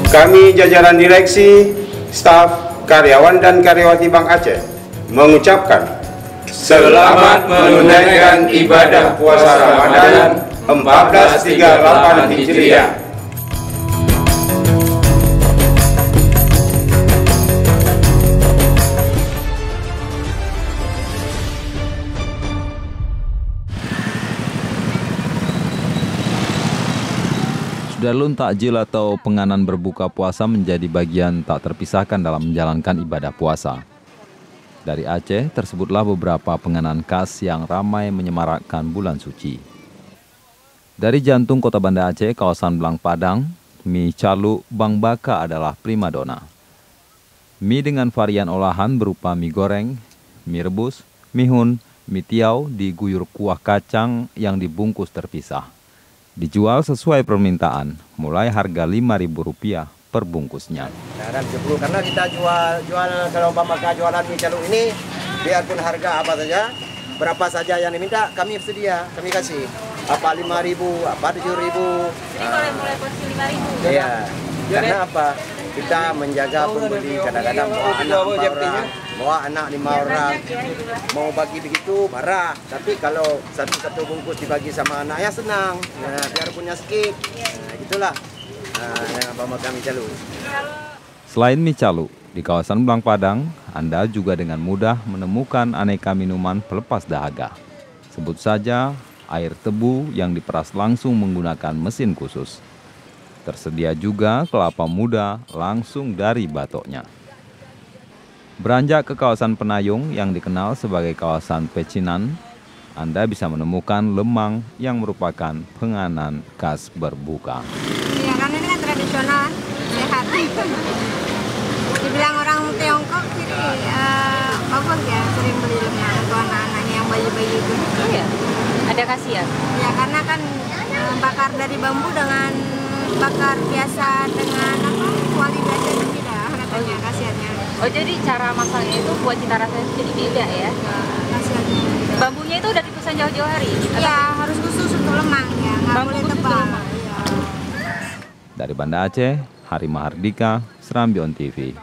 Kami jajaran direksi, staf, karyawan dan karyawati Bank Aceh mengucapkan selamat menunaikan ibadah puasa Ramadan 1438 Hijriah. Sudarlun takjil atau penganan berbuka puasa menjadi bagian tak terpisahkan dalam menjalankan ibadah puasa. Dari Aceh tersebutlah beberapa penganan khas yang ramai menyemarakkan bulan suci. Dari jantung kota Banda Aceh, kawasan Blang Padang, mie caluk Bang Baka adalah primadona. Mie dengan varian olahan berupa mie goreng, mie rebus, mihun, mie tiaw diguyur kuah kacang yang dibungkus terpisah. Dijual sesuai permintaan, mulai harga Rp5.000 per bungkusnya. Dan 10 karena kita jual kalau Bang Baka jualan mie caluk ini, biarpun harga apa saja, berapa saja yang diminta kami sedia, kami kasih. Apa 5.000, apa 7.000. Jadi kalau mulai porsi 5.000. Iya. Karena apa? Kita menjaga pembeli, kadang-kadang bawa anak 4 orang, bawa anak 5 orang, mau bagi begitu marah. Tapi kalau satu-satu bungkus dibagi sama anaknya senang, nah, biar punya sedikit, nah, gitulah. Yang Bang Baka mie caluk. Selain mie caluk, di kawasan Blang Padang, Anda juga dengan mudah menemukan aneka minuman pelepas dahaga. Sebut saja air tebu yang diperas langsung menggunakan mesin khusus. Tersedia juga kelapa muda langsung dari batoknya. Beranjak ke kawasan Penayung yang dikenal sebagai kawasan pecinan, Anda bisa menemukan lemang yang merupakan penganan khas berbuka. Ya kan ini kan tradisional, sehat. Dibilang orang Tiongkok jadi bagus ya, sering beli lemang untuk anak-anaknya yang bayi-bayi itu. Iya, ada khasiat. Ya karena kan bakar dari bambu dengan bakar biasa dengan apa kuali biasa itu beda katanya khasiatnya. Oh jadi cara masaknya itu buat cita rasanya jadi beda ya? Khasiatnya. Bambunya itu udah dipesan jauh-jauh hari? Iya harus khusus untuk lemang ya, nggak boleh tebal. Dari Banda Aceh, Hari Mahardika, Serambi On TV.